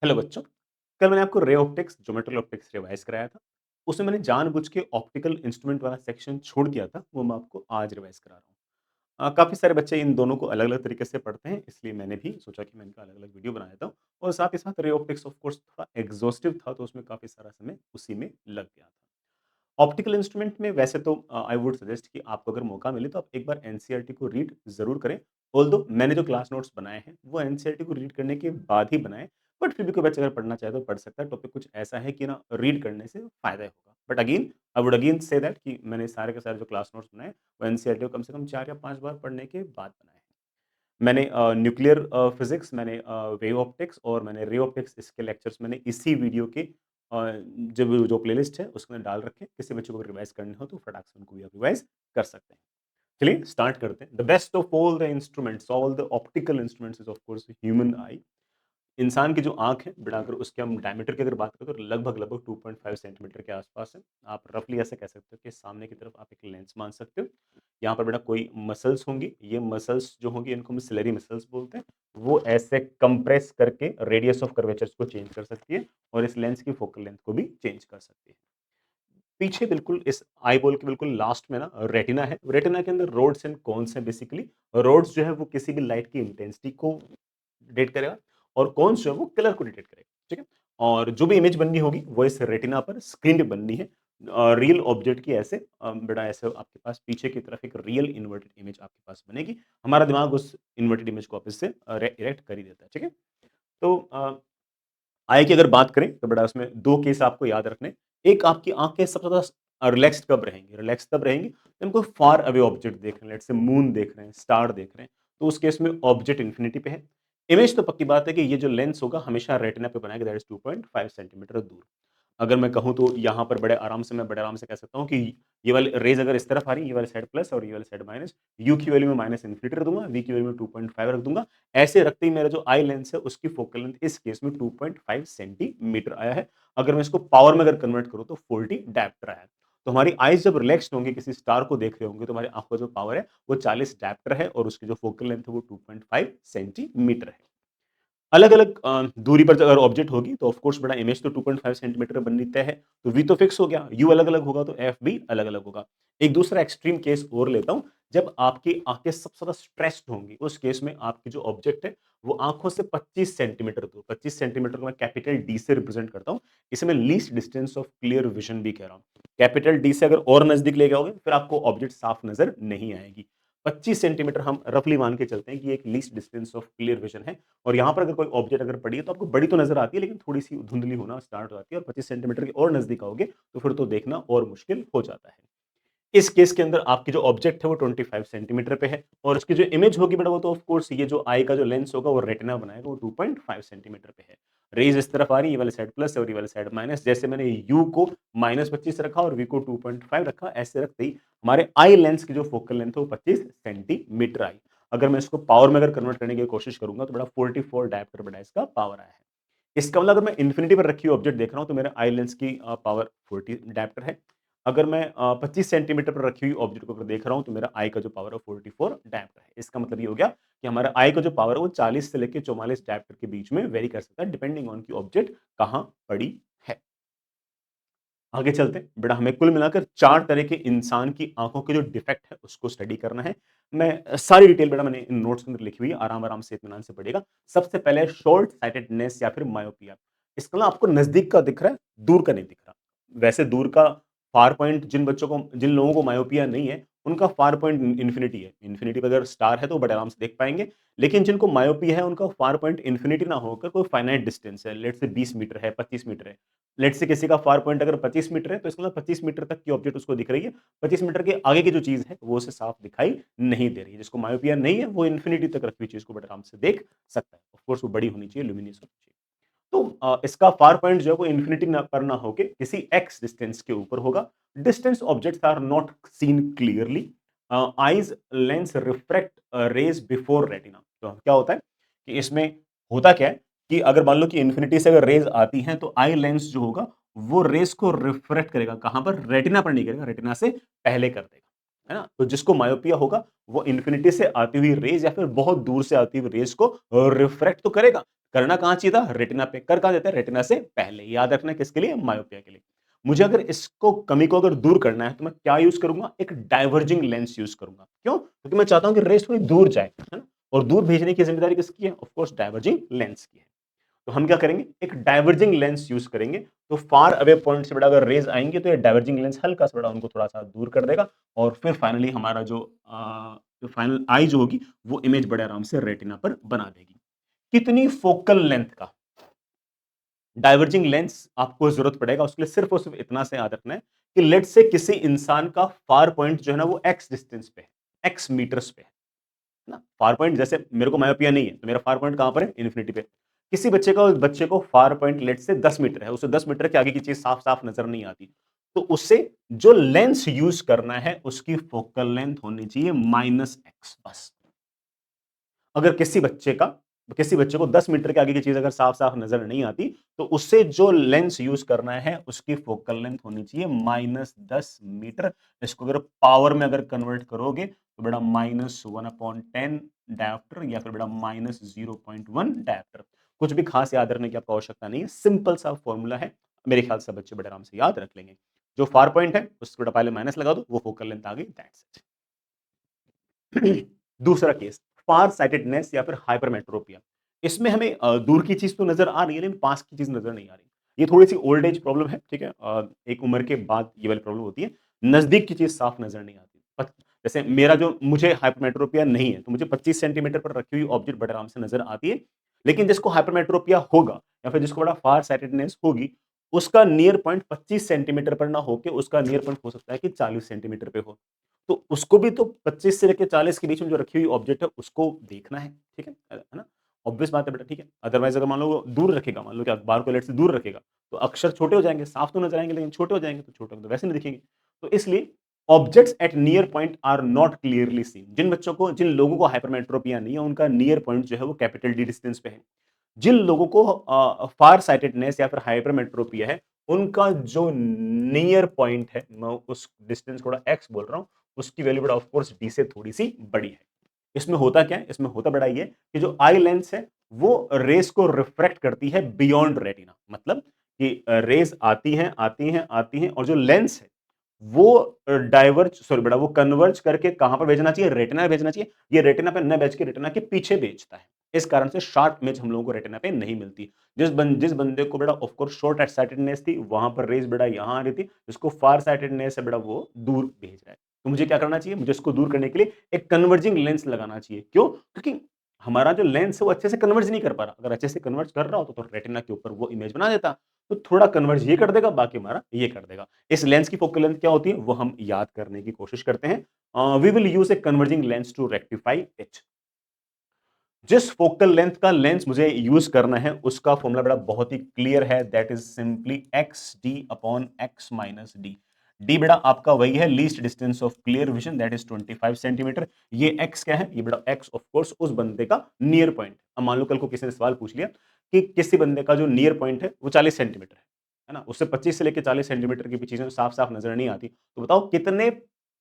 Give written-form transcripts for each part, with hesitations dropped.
Hello बच्चों। कल मैंने आपको ray optics, geometrical optics revise कराया था। उसमें मैंने जानबूझ के ऑप्टिकल इंस्ट्रूमेंट वाला सेक्शन छोड़ दिया था, वो मैं आपको आज रिवाइज करा रहा हूँ। काफ़ी सारे बच्चे इन दोनों को अलग-अलग तरीके से पढ़ते हैं, इसलिए मैंने भी सोचा कि मैं इनका अलग-अलग वीडियो बना देता हूँ और साथ ही साथ रे ऑप्टिक्स ऑफ कोर्स थोड़ा एग्ज़ॉस्टिव था, तो उसमें काफ़ी सारा समय उसी में लग गया था। ऑप्टिकल इंस्ट्रूमेंट में वैसे तो आई वुड सजेस्ट कि आपको अगर मौका मिले तो आप एक बार एनसीईआरटी को रीड ज़रूर करें। ऑल्दो मैंने जो क्लास नोट्स बनाए हैं, वो एनसीईआरटी को रीड करने के बाद ही बनाए, बट फिर भी कोई बच्चा अगर पढ़ना चाहे तो पढ़ सकता है। टॉपिक कुछ ऐसा है कि ना रीड करने से फ़ायदा होगा। But again I would again say that कि मैंने सारे के सारे जो क्लास नोट्स बनाए, वो एनसीईआरटी को कम से कम 4 या 5 बार पढ़ने के बाद बनाए हैं। मैंने न्यूक्लियर फिज़िक्स, मैंने वेव ऑप्टिक्स और मैंने रे ऑप्टिक्स, इसके लेक्चर्स मैंने इसी वीडियो के जो प्लेलिस्ट है उसमें डाल रखे हैं। किसी बच्चे को रिवाइज़ करने हो तो फटाक से उनको भी आप रिवाइज़ कर सकते हैं। चलिए स्टार्ट करते हैं। The best of all the optical instruments is of course human आई। इंसान की जो आँख है, बेटा अगर उसके हम डायमीटर की अगर बात करें तो लगभग-लगभग 2.5 सेंटीमीटर के आस-पास है। आप रफली ऐसे कह सकते हो कि सामने की तरफ आप एक लेंस मान सकते हो। यहाँ पर बेटा कोई मसल्स होंगी, ये मसल्स जो होंगी इनको हम सिलेरी मसल्स बोलते हैं। वो ऐसे कंप्रेस करके रेडियस ऑफ कर्वेचर्स को चेंज कर सकती है और इस लेंस की फोकल लेंथ को भी चेंज कर सकती है। पीछे बिल्कुल इस आई बॉल के बिल्कुल लास्ट में ना रेटिना है। रेटिना के अंदर रोड्स एंड कोन्स हैं बेसिकली। रोड्स जो है वो किसी भी लाइट की इंटेंसिटी को डिटेक्ट करेगा और कौन-सा है वो कलर को डिटेक्ट करेगा, ठीक है? और जो भी इमेज बननी होगी वो इस रेटिना पर स्क्रीन पे बननी है। रियल ऑब्जेक्ट की ऐसे बेटा ऐसे आपके पास पीछे की तरफ एक रियल इन्वर्टेड इमेज आपके पास बनेगी। हमारा दिमाग उस इन्वर्टेड इमेज को वापस से इरेक्ट कर ही देता है, ठीक है? तो आई की अगर बात करें तो बेटा उसमें 2 केस आपको याद रखने। एक आपकी आँखें सबसे ज़्यादा रिलैक्स्ड कब रहेंगी? रिलैक्स तब रहेंगी जब हम कोई फार अवे ऑब्जेक्ट देख रहे हैं, लेट्स से मून देख रहे हैं, स्टार देख रहे हैं, तो उस केस में ऑब्जेक्ट इन्फिनिटी पे है। इमेज तो पक्की बात है कि ये जो लेंस होगा हमेशा रेटिना पे बनाएगा, दैट इज़ 2.5 सेंटीमीटर दूर। अगर मैं कहूँ तो यहाँ पर बड़े आराम से कह सकता हूँ कि ये वाली रेज़ अगर इस तरफ आ रही है, ये वाली साइड प्लस और ये वाली साइड माइनस, यू की वैल्यू में माइनस इन्फिनिटी रख दूँगा, वी की वैल्यू में 2.5 रख दूँगा। ऐसे रखते ही मेरा जो आई लेंस है उसकी फोकल लेंथ इस केस में 2.5 सेंटीमीटर आया है। अगर मैं इसको पावर में अगर कन्वर्ट करूँ तो 40 डायप्टर आया है। तो हमारी आईज़ जब रिलैक्स्ड होंगी, किसी स्टार को देख रहे होंगे तो हमारी आँखों का जो पावर है वो 40 डायप्टर है और उसकी जो फोकल लेंथ है वो 2.5 सेंटीमीटर है। अलग-अलग दूरी पर अगर ऑब्जेक्ट होगी तो ऑफ कोर्स बेटा इमेज तो 2.5 सेंटीमीटर बननी तय है। तो वी तो फिक्स हो गया, यू अलग-अलग होगा तो एफ भी अलग-अलग होगा। एक दूसरा एक्सट्रीम केस और लेता हूँ, जब आपकी आँखें सबसे ज़्यादा स्ट्रेस्ड होंगी, उस केस में आपकी जो ऑब्जेक्ट है, वो आँखों से 25 सेंटीमीटर दूर, 25 सेंटीमीटर को मैं कैपिटल डी से रिप्रेजेंट करता हूँ। इसे मैं least distance of clear vision भी कह रहा हूँ। कैपिटल डी से अगर और नज़दीक ले जाओगे, फिर आपको ऑब्जेक्ट साफ नज़र नहीं आएगी। 25 सेंटीमीटर हम रफली मान के चलते हैं कि एक least distance of clear vision है। और यहाँ पर अगर कोई ऑब्जेक्ट अगर पड़ी है तो आपको बड़ी तो नज़र आती है, लेकिन थोड़ी-सी धुंधली होना स्टार्ट हो जाती है और 25 सेंटीमीटर के और नज़दीक आओगे तो फिर तो देखना और मुश्किल हो जाता है। इस केस के अंदर आपकी जो ऑब्जेक्ट है वो 25 सेंटीमीटर पे है और उसकी जो इमेज होगी बेटा वो तो ऑफ कोर्स ये जो आई का जो लेंस होगा वो रेटिना बनाएगा, वो 2.5 सेंटीमीटर पे है। रेज़ इस तरफ आ रही है, ये वाली साइड प्लस और ये वाली साइड माइनस। जैसे मैंने यू को -25 रखा और वी को 2.5 रखा, ऐसे रखते ही हमारे आई लेंस की जो फोकल लेंथ है वो 25 सेंटीमीटर आई। अगर मैं इसको पावर में अगर कन्वर्ट करने की कोशिश करूँगा तो बेटा 44 डायप्टर बेटा इसका पावर आया है। इसका मतलब अगर मैं इन्फिनिटी पर रखी हुई ऑब्जेक्ट देख रहा हूँ तो मेरा आई लेंस की पावर 40 डायप्टर है। अगर मैं 25 सेंटीमीटर पर रखी हुई ऑब्जेक्ट को अगर देख रहा हूँ तो मेरा आई का जो पावर है 44 डायप्टर है। इसका मतलब ये हो गया कि हमारा आई का जो पावर है वो 40 से लेके 44 डायप्टर के बीच में वेरी कर सकता है, डिपेंडिंग ऑन की ऑब्जेक्ट कहाँ पड़ी है। आगे चलते हैं। बेटा हमें कुल मिलाकर 4 तरह के इंसान की आँखों के जो डिफेक्ट है उसको स्टडी करना है। मैं सारी डिटेल बेटा मैंने इन नोट्स के अंदर लिखी हुई है, आराम-आराम से इत्मीनान से पढ़िएगा। सबसे पहले शॉर्ट साइटेडनेस या फिर मायोपिया। इसका मतलब आपको नज़दीक का दिख रहा है, दूर का नहीं दिख रहा। वैसे दूर का फार पॉइंट जिन लोगों को मायोपिया नहीं है, उनका फार पॉइंट इन्फिनिटी है। इन्फिनिटी पे अगर स्टार है तो बड़े आराम से देख पाएँगे। लेकिन जिनको मायोपिया है उनका फार पॉइंट इन्फिनिटी ना होकर कोई फाइनाइट डिस्टेंस है। लेट्स से 20 मीटर है, 25 मीटर है। लेट्स से किसी का फार पॉइंट अगर 25 मीटर है तो इसका मतलब 25 मीटर तक की ऑब्जेक्ट उसको दिख रही है। 25 मीटर के आगे की जो चीज़ है वो उसे साफ दिखाई नहीं दे रही है। जिसको मायोपिया नहीं है वो इन्फिनिटी तक रखी हुई चीज़ को बड़े आराम से देख सकता है। ऑफ कोर्स वो बड़ी होनी चाहिए, लुमिनस होनी चाहिए। तो इसका फार पॉइंट जो है वो इन्फिनिटी ना पर ना होके किसी एक्स डिस्टेंस के ऊपर होगा। Distance objects are not seen clearly. Eyes lens refract rays before retina. तो क्या होता है कि इसमें होता क्या है कि अगर मान लो कि इन्फिनिटी से अगर रेज़ आती हैं तो आई लेंस जो होगा वो रेज़ को रिफ्रैक्ट करेगा। कहाँ पर? रेटिना पर नहीं करेगा, रेटिना से पहले कर देगा। है ना? तो जिसको मायोपिया होगा वो इन्फिनिटी से आती हुई रेज़ या फिर बहुत दूर से आती हुई रेज़ को रिफ्रैक्ट तो करेगा। करना कहाँ चाहिए था? रेटिना पे। कर कहाँ देता है? रेटिना से पहले। याद रखना किसके लिए? मायोपिया के लिए। मुझे अगर इसको कमी को अगर दूर करना है तो मैं क्या यूज़ करूँगा? एक डाइवर्जिंग लेंस यूज़ करूँगा। क्यों? क्योंकि मैं चाहता हूँ कि रेज़ थोड़ी दूर जाए, है ना? और दूर भेजने की ज़िम्मेदारी किसकी है? ऑफ कोर्स डाइवर्जिंग लेंस की है। तो हम क्या करेंगे? एक डाइवर्जिंग लेंस यूज़ करेंगे, तो फार अवे पॉइंट से बड़ा अगर रेज़ आएँगे तो ये डाइवर्जिंग लेंस हल्का-सा बड़ा उनको थोड़ा-सा दूर कर देगा और फिर फाइनली हमारा जो फाइनल आई जो होगी, वो इमेज बड़े आराम से रेटिना पर बना देगी। कितनी फोकल लेंथ का डाइवर्जिंग लेंस आपको ज़रूरत पड़ेगा, उसके लिए सिर्फ़ और सिर्फ़ इतना सा याद रखना है कि लेट्स से किसी इंसान का फार पॉइंट जो है ना वो एक्स डिस्टेंस पे है, एक्स मीटर्स पे है। ना? फार पॉइंट जैसे मेरे को मायोपिया नहीं है, तो मेरा फार पॉइंट कहाँ पर है? इन्फिनिटी पे। किसी बच्चे को far point let's say 10 metre है, उसे 10 मीटर के आगे की चीज़ साफ-साफ नज़र नहीं आती। तो उसे जो लेंस यूज़ करना है, उसकी फोकल लेंथ होनी चाहिए -x बस। अगर किसी बच्चे को 10 मीटर के आगे की चीज़ अगर साफ-साफ नज़र नहीं आती, तो उसे जो लेंस यूज़ करना है, उसकी फोकल लेंथ होनी चाहिए -10 मीटर। इसको अगर पावर में अगर कन्वर्ट करोगे, तो बेटा -1/10 डायोप्टर या फिर बेटा -0.1 डायोप्टर। कुछ भी खास याद रखने की आपको आवश्यकता नहीं है, सिंपल सा फॉर्मूला है। मेरे ख्याल से बच्चे बड़े आराम से याद रख लेंगे। जो फार पॉइंट है, उसको बेटा पहले माइनस लगा दो, वो फोकल लेंथ आ गई, दैट्स इट। दूसरा केस फार साइटेडनेस या फिर हाइपरमेट्रोपिया। इसमें हमें दूर की चीज तो नजर आ रही है लेकिन पास की चीज नजर नहीं आ रही। ये थोड़ी सी ओल्ड एज प्रॉब्लम है, ठीक है। एक उम्र के बाद ये वाली प्रॉब्लम होती है। नजदीक की चीज साफ नजर नहीं आती। जैसे मेरा जो मुझे हाइपरमेट्रोपिया नहीं है तो मुझे 25 सेंटीमीटर पर रखी हुई ऑब्जेक्ट बड़े आराम से नजर आती है। लेकिन जिसको हाइपरमेट्रोपिया होगा या फिर जिसको बड़ा फार साइटेडनेस होगी, उसका नियर पॉइंट 25 सेंटीमीटर पर ना होके उसका नियर पॉइंट हो सकता है कि 40 सेंटीमीटर पे हो। तो उसको भी तो 25 से लेके 40 के बीच में जो रखी हुई ऑब्जेक्ट है, उसको देखना है, ठीक है? है ना? ऑब्वियस बात है बेटा, ठीक है? अदरवाइज़ अगर मान लो वो दूर रखेगा, मान लो कि अखबार को लेट से दूर रखेगा, तो अक्षर छोटे हो जाएँगे, साफ तो नज़र आएँगे लेकिन छोटे हो जाएँगे, तो छोटे तो वैसे नहीं दिखेंगे। तो इसलिए objects at near point are not clearly seen. जिन लोगों को हाइपरमेट्रोपिया नहीं है, उनका नियर पॉइंट जो है वो कैपिटल डी डिस्टेंस पे है। जिन लोगों को फार साइटेडनेस या फिर हाइपरमेट्रोपिया है, उनका जो नियर पॉइंट है, मैं उस डिस्टेंस को थोड़ा एक्स बोल रहा हूँ, उसकी वैल्यू बड़ा ऑफ कोर्स डी से थोड़ी-सी बड़ी है। इसमें होता क्या है? इसमें होता बड़ा ये है कि जो आई लेंस है, वो रेज़ को रिफ्रैक्ट करती है बियॉन्ड रेटिना। मतलब कि रेज़ आती हैं, आती हैं और जो लेंस है, वो बेटा वो कन्वर्ज करके कहाँ पर भेजना चाहिए? रेटिना पे भेजना चाहिए। ये रेटिना पे ना भेज के रेटिना के पीछे भेजता है। इस कारण से शार्प इमेज हम लोगों को रेटिना पे नहीं मिलती। जिस बंदे को बेटा ऑफ कोर्स शॉर्ट साइटेडनेस थी, वहाँ पर रेज़ बेटा यहाँ आ रही थी। जिसको फार साइटेडनेस है बेटा वो दूर भेज रहा है। तो मुझे क्या करना चाहिए? मुझे इसको दूर करने के लिए एक कन्वर्जिंग लेंस लगाना चाहिए। क्यों? क्योंकि हमारा जो लेंस है वो अच्छे से कन्वर्ज नहीं कर पा रहा। अगर अच्छे से कन्वर्ज कर रहा होता तो रेटिना के ऊपर वो इमेज बना देता। तो थोड़ा कन्वर्ज ये कर देगा, बाकी हमारा ये कर देगा। इस लेंस की फोकल लेंथ क्या होती है? वो हम याद करने की कोशिश करते हैं। We will use a converging lens to rectify it. जिस फोकल लेंथ का लेंस मुझे यूज़ करना है, उसका फ़ॉर्मूला बड़ा बहुत ही क्लियर है, that is simply X D upon X minus D. D बेटा आपका वही है least distance of clear vision that is 25 centimetre. ये एक्स क्या है? ये बेटा एक्स ऑफ कोर्स उस बंदे का नियर पॉइंट। अब मान लो कल को किसी ने सवाल पूछ लिया कि किसी बंदे का जो नियर पॉइंट है, वो 40 सेंटीमीटर है ना? उससे 25 से लेके 40 सेंटीमीटर की भी चीज़ें साफ-साफ नज़र नहीं आती। तो बताओ कितने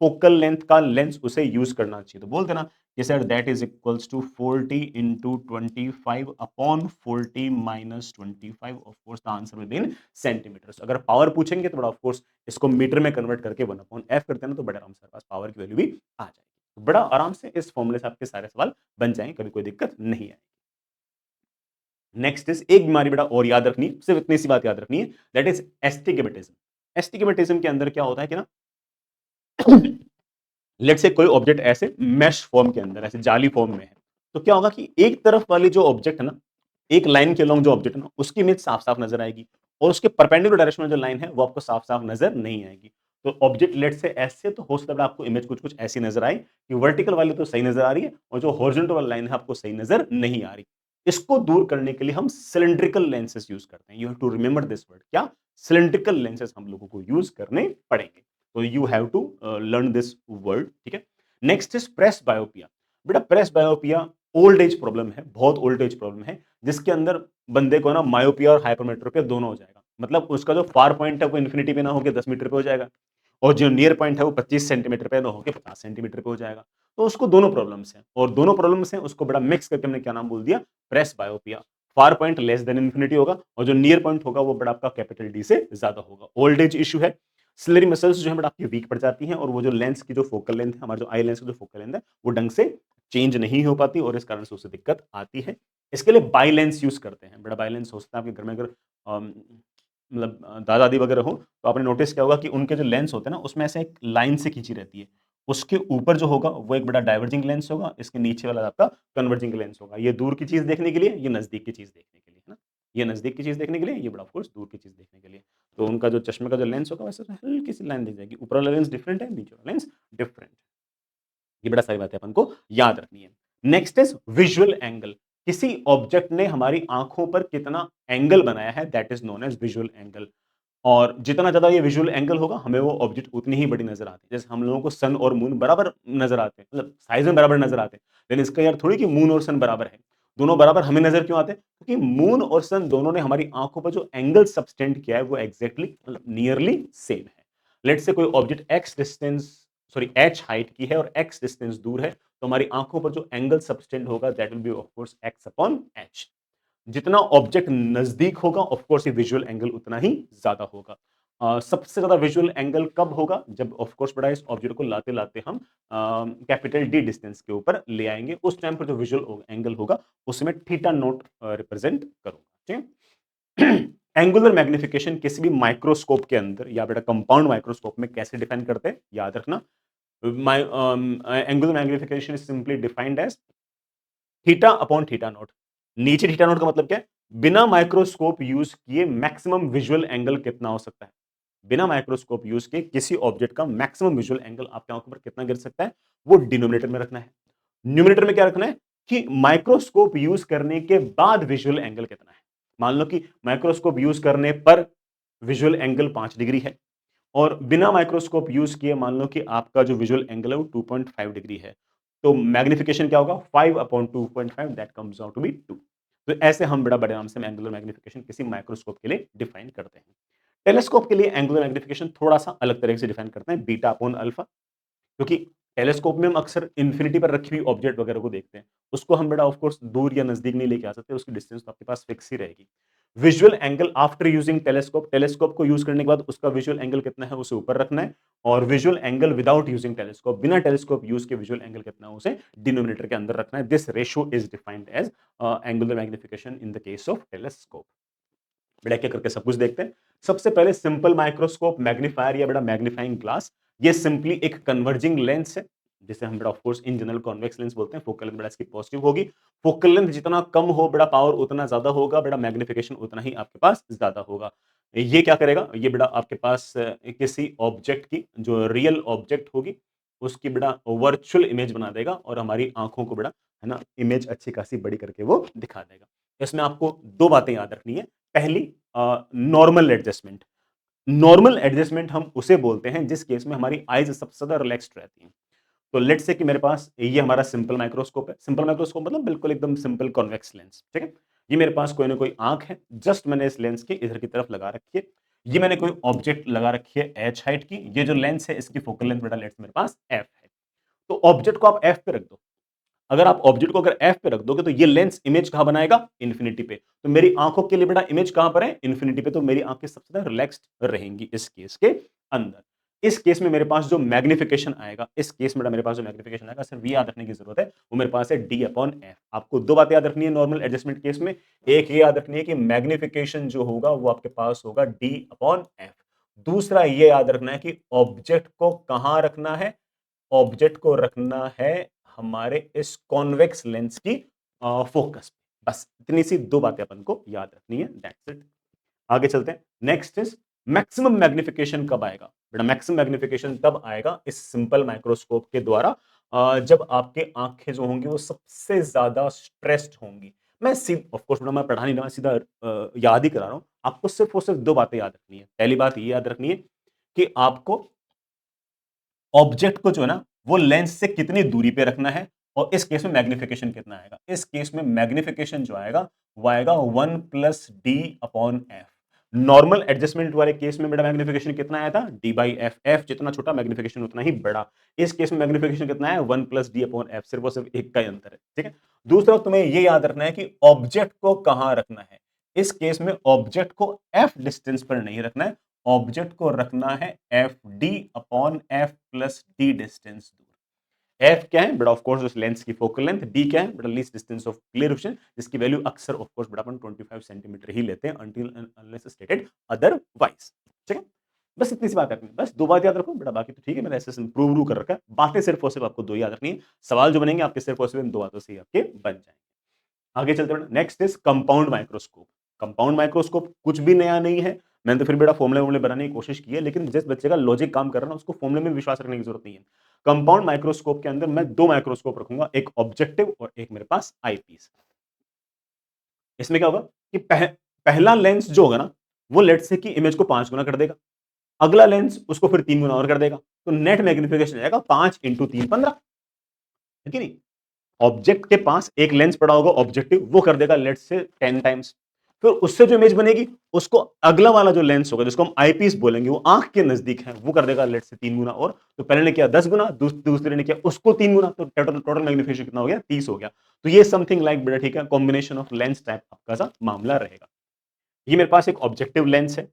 फोकल लेंथ का लेंस उसे यूज़ करना चाहिए? तो बोल देना he said that is equals to 40 into 25 upon 40 minus 25 of course the answer will be in centimeters। अगर पावर पूछेंगे तो बड़ा ऑफ कोर्स इसको मीटर में कन्वर्ट करके 1 अपॉन एफ करते हैं ना, तो बड़ा आराम से हमारे पास पावर की वैल्यू भी आ जाएगी। तो बड़ा आराम से इस फॉर्मूले से आपके सारे सवाल बन जाएंगे, कभी कोई दिक्कत नहीं आएगी। नेक्स्ट इज एक बीमारी बेटा और याद रखनी है, सिर्फ इतनी सी बात याद रखनी है, दैट इज एस्टिग्मेटिज्म। एस्टिग्मेटिज्म के अंदर क्या होता है कि ना लेट से कोई ऑब्जेक्ट ऐसे मैश फॉर्म के अंदर ऐसे जाली फॉर्म में है, तो क्या होगा कि एक तरफ वाली जो ऑब्जेक्ट है ना, एक लाइन के अलोंग जो ऑब्जेक्ट है ना, उसकी इमेज साफ-साफ नज़र आएगी और उसके परपेंडिकुलर डायरेक्शन में जो लाइन है, वो आपको साफ-साफ नज़र नहीं आएगी। तो ऑब्जेक्ट लेट से ऐसे तो हो सकता है आपको इमेज कुछ-कुछ ऐसी नज़र आए कि वर्टिकल वाली तो सही नज़र आ रही है और जो हॉरिजॉन्टल वाली लाइन है आपको सही नज़र नहीं आ रही। इसको दूर करने के लिए हम सिलिंड्रिकल लेंसेज यूज़ करते हैं। You have to remember this word, क्या? सिलिंड्रिकल लेंसेज हम लोगों को यूज़ करने पड़ेंगे। तो you have to learn this word, ठीक है? Next is presbyopia. बेटा presbyopia old age problem है, बहुत ओल्ड एज प्रॉब्लम है, जिसके अंदर बंदे को ना मायोपिया और हाइपरमेट्रोपिया दोनों हो जाएगा। मतलब उसका जो फार पॉइंट है वो इंफिनिटी पे ना होके 10 मीटर पे हो जाएगा और जो नियर पॉइंट है वो 25 सेंटीमीटर पे ना होके 50 सेंटीमीटर पे हो जाएगा। तो उसको दोनों प्रॉब्लम्स हैं और दोनों प्रॉब्लम्स हैं उसको बड़ा मिक्स करके हमने क्या नाम बोल दिया? Presbyopia. Far point less than infinity होगा और जो नियर पॉइंट होगा वो बड़ा आपका कैपिटल डी से ज़्यादा होगा। ओल्ड एज इश्यू है, सिलरी मसल्स जो है बड़ा आपकी वीक पड़ जाती हैं और वो जो लेंस की जो फोकल लेंथ है, हमारा जो आई लेंस की जो फोकल लेंथ है, वो ढंग से चेंज नहीं हो पाती और इस कारण से उसे दिक्कत आती है। इसके लिए बाई लेंस यूज़ करते हैं। बड़ा बाई लेंस हो सकता है आपके घर में अगर मतलब दादा-दादी वगैरह हो, तो आपने नोटिस किया होगा कि उनके जो लेंस होते हैं ना, उसमें ऐसे एक लाइन से खींची रहती है। उसके ऊपर जो होगा, वो एक बड़ा डाइवर्जिंग लेंस होगा, इसके नीचे वाला आपका कन्वर्जिंग लेंस होगा। ये दूर की चीज़ देखने के लिए, ये नज़दीक की चीज़ देखने के लिए, है ना? ये नज़दीक की चीज़ देखने के लिए, ये बड़ा ऑफ कोर्स दूर की चीज़ देखने के लिए। तो उनका जो चश्मे का जो लेंस होगा, वैसे तो हल्की-सी लाइन दिख जाएगी। ऊपर वाला लेंस डिफरेंट है, नीचे वाला लेंस डिफरेंट है। ये बड़ा सारी बातें अपन को याद रखनी है। Next is visual angle. किसी ऑब्जेक्ट ने हमारी आँखों पर कितना एंगल बनाया है, that is known as visual angle. और जितना ज़्यादा ये विज़ुअल एंगल होगा, हमें वो ऑब्जेक्ट उतनी ही बड़ी नज़र आती है। जैसे हम लोगों को सन और मून बराबर नज़र आते हैं, मतलब साइज़ में बराबर नज़र आते हैं। लेकिन इसका ये अर्थ थोड़ी कि मून और सन बराबर है। दोनों बराबर हमें नज़र क्यों आते हैं? क्योंकि मून और सन दोनों ने हमारी आँखों पर जो एंगल सबटेंड किया है, वो एग्ज़ैक्टली मतलब नियरली सेम है। लेट्स से कोई ऑब्जेक्ट h हाइट की है और x डिस्टेंस दूर है, तो हमारी आँखों पर जो एंगल सबटेंड होगा, that will be of course x upon h। जितना ऑब्जेक्ट नजदीक होगा ऑफ कोर्स ये विजुअल एंगल उतना ही ज्यादा होगा। सबसे ज्यादा विजुअल एंगल कब होगा? जब ऑफ कोर्स बड़ा इस ऑब्जेक्ट को लाते लाते हम कैपिटल डी डिस्टेंस के ऊपर ले आएंगे, उस टाइम पर जो विजुअल एंगल होगा उसमें थीटा नोट रिप्रेजेंट करूंगा। ठीक है। एंगुलर मैग्निफिकेशन किसी भी माइक्रोस्कोप के अंदर या बेटा कंपाउंड माइक्रोस्कोप में कैसे डिफाइन करते हैं, याद रखना। Angular magnification is simply defined as theta upon theta not. नीचे थीटा नॉट का मतलब क्या है? बिना माइक्रोस्कोप यूज किए मैक्सिमम विजुअल एंगल कितना हो सकता है? बिना माइक्रोस्कोप यूज किए किसी ऑब्जेक्ट का मैक्सिमम विजुअल एंगल आपके आंखों पर कितना गिर सकता है, वो डिनोमिनेटर में रखना है। न्यूमिनेटर में क्या रखना है कि माइक्रोस्कोप यूज करने के बाद विजुअल एंगल कितना है। मान लो कि माइक्रोस्कोप यूज करने पर विजुअल एंगल 5 डिग्री है और बिना माइक्रोस्कोप यूज किए मान लो कि आपका जो विजुअल एंगल है वो 2.5 डिग्री है, तो मैग्निफिकेशन क्या होगा? 5 upon 2.5, that comes out to be 2। तो ऐसे हम बड़े आराम से एंगुलर मैग्निफिकेशन किसी माइक्रोस्कोप के लिए डिफाइन करते हैं। टेलीस्कोप के लिए एंगुलर मैग्निफिकेशन थोड़ा सा अलग तरीके से डिफाइन करते हैं, बीटा अपॉन अल्फा। क्योंकि टेलीस्कोप में हम अक्सर इन्फिनिटी पर रखी हुई ऑब्जेक्ट वगैरह को देखते हैं। उसको हम बड़ा ऑफ कोर्स दूर या नज़दीक नहीं लेके आ सकते, उसकी डिस्टेंस तो आपके पास फिक्स ही रहेगी। Visual angle after using telescope, telescope को यूज़ करने के बाद उसका विजुअल एंगल कितना है उसे ऊपर रखना है और visual angle without using telescope, बिना टेलीस्कोप यूज़ के विजुअल एंगल कितना है उसे डिनोमिनेटर के अंदर रखना है। This ratio is defined as angular magnification in the case of telescope. बेटा क्या करके सब कुछ देखते हैं। सबसे पहले सिंपल माइक्रोस्कोप मैग्नीफायर या बेटा मैग्नीफाइंग ग्लास, ये सिंपली एक कन्वर्जिंग लेंस है जिसे हम बड़ा of course in general convex lens बोलते हैं। फोकल लेंथ बड़ा इसकी पॉजिटिव होगी। फोकल लेंथ जितना कम हो बड़ा पावर उतना ज्यादा होगा, बड़ा मैग्निफिकेशन उतना ही आपके पास ज्यादा होगा। ये क्या करेगा? ये बड़ा आपके पास किसी ऑब्जेक्ट की जो रियल ऑब्जेक्ट होगी उसकी बड़ा वर्चुअल इमेज बना देगा और हमारी आंखों को बड़ा है ना इमेज अच्छी खासी बड़ी करके वो दिखा देगा। इसमें आपको दो बातें याद रखनी है। पहली, नॉर्मल एडजस्टमेंट। नॉर्मल एडजस्टमेंट हम उसे बोलते हैं जिस केस में हमारी आईज सबसे ज्यादा रिलैक्स्ड रहती हैं। तो लेट्स से कि मेरे पास ये हमारा सिंपल माइक्रोस्कोप है। सिंपल माइक्रोस्कोप मतलब बिल्कुल एकदम सिंपल कॉन्वेक्स लेंस, ठीक है। ये मेरे पास कोई ना कोई आंख है, जस्ट मैंने इस लेंस के इधर की तरफ लगा रखी है। ये मैंने कोई ऑब्जेक्ट लगा रखी है एच हाइट की। ये जो लेंस है इसकी फोकल लेंथ बेटा लेट्स मेरे पास एफ है। तो ऑब्जेक्ट को आप एफ पे रख दो। अगर आप ऑब्जेक्ट को अगर एफ पे रख दोगे तो ये लेंस इमेज कहां बनाएगा? इन्फिनिटी पे। तो मेरी आंखों के लिए बेटा इमेज कहां पर है? इन्फिनिटी पे। तो मेरी आंखें सबसे ज्यादा रिलैक्स्ड रहेंगी इस केस के अंदर। इस केस में मेरे पास जो मैग्निफिकेशन आएगा, इस केस में मेरे पास जो मैग्निफिकेशन आएगा, सिर्फ ये याद रखने की जरूरत है, वो मेरे पास है डी अपॉन एफ। आपको दो बातें याद रखनी है नॉर्मल एडजस्टमेंट केस में। एक ये याद रखनी है कि मैग्निफिकेशन जो होगा वो आपके पास होगा डी अपॉन एफ। दूसरा ये याद रखना है कि ऑब्जेक्ट को कहां रखना है? ऑब्जेक्ट को रखना है हमारे इस कॉन्वेक्स लेंस की फोकस पे। बस इतनी सी दो बातें अपन को याद रखनी है, दैट्स इट। आगे चलते हैं। नेक्स्ट इज मैक्सिमम मैग्निफिकेशन कब आएगा? बेटा मैक्सिमम मैग्निफिकेशन तब आएगा इस सिंपल माइक्रोस्कोप के द्वारा जब आपके आंखें जो होंगी वो सबसे ज्यादा स्ट्रेस्ड होंगी। मैं ऑफ कोर्स बेटा मैं पढ़ा नहीं रहा, मैं सीधा याद ही करा रहा हूं आपको। सिर्फ और सिर्फ दो बातें याद रखनी है। पहली बात ये याद रखनी है कि आपको ऑब्जेक्ट को जो है ना वो लेंस से कितनी दूरी पे रखना है और इस केस में मैग्निफिकेशन कितना आएगा। इस केस में मैग्निफिकेशन जो आएगा वो आएगा 1 plus D upon F. Normal adjustment वाले केस में बेटा मैग्निफिकेशन कितना आया था, डी बाई एफ, एफ जितना छोटा मैग्निफिकेशन उतना ही बड़ा। इस केस में मैग्निफिकेशन कितना है, 1 प्लस डी अपॉन एफ, सिर्फ और सिर्फ एक का ही अंतर है, ठीक है। दूसरा तुम्हें ये याद रखना है कि ऑब्जेक्ट को कहां रखना है। इस केस में ऑब्जेक्ट को एफ डिस्टेंस पर नहीं रखना है, ऑब्जेक्ट को रखना है F D upon F plus D distance दूर। एफ क्या है बेटा, ऑफ कोर्स उस लेंस की फोकल लेंथ, डी क्या है बेटा, least distance of clear vision, जिसकी वैल्यू अक्सर ऑफ कोर्स बेटा अपन 25 सेंटीमीटर ही लेते हैं अंटिल अनलेस स्टेटेड अदरवाइज, ठीक है। बस इतनी सी बात रखनी है, बस दो बात याद रखो बेटा, बाकी तो ठीक है, मैंने ऐसे प्रूव कर रखा है। बातें सिर्फ और सिर्फ आपको दो याद रखनी है, सवाल जो बनेंगे आपके सिर्फ और सिर्फ इन दो बातों से ही आपके बन जाएंगे। आगे चलते बेटा, next is compound microscope. Compound microscope कुछ भी नया नहीं है, मैंने तो फिर बेटा फॉर्मूले वॉर्मूले बनाने की कोशिश की है, लेकिन जिस बच्चे का लॉजिक काम कर रहा है ना, उसको फॉर्मूले में विश्वास रखने की जरूरत नहीं है। कंपाउंड माइक्रोस्कोप के अंदर मैं दो माइक्रोस्कोप रखूंगा, एक ऑब्जेक्टिव और एक मेरे पास आईपीस। इसमें क्या होगा कि पहला लेंस जो होगा ना, वो लेट्स से कि इमेज को 5 गुना कर देगा, अगला लेंस उसको फिर 3 गुना और कर देगा, तो नेट मैग्निफिकेशन जाएगा 5 इंटू 3 15, है कि नहीं। ऑब्जेक्ट के पास एक लेंस पड़ा होगा ऑब्जेक्टिव, वो कर देगा लेट्स से 10 टाइम्स, फिर उससे जो इमेज बनेगी उसको अगला वाला जो लेंस होगा जिसको हम आईपीस बोलेंगे, वो आंख के नजदीक है, वो कर देगा लेट्स से 3 गुना और। तो पहले ने किया 10 गुना, दूसरे ने किया उसको 3 गुना, तो टोटल टोटल मैग्निफिकेशन कितना हो गया, 30 हो गया। तो ये समथिंग लाइक बेटा, ठीक है, कॉम्बिनेशन ऑफ लेंस टाइप आपका सा मामला रहेगा। ये मेरे पास एक ऑब्जेक्टिव लेंस है,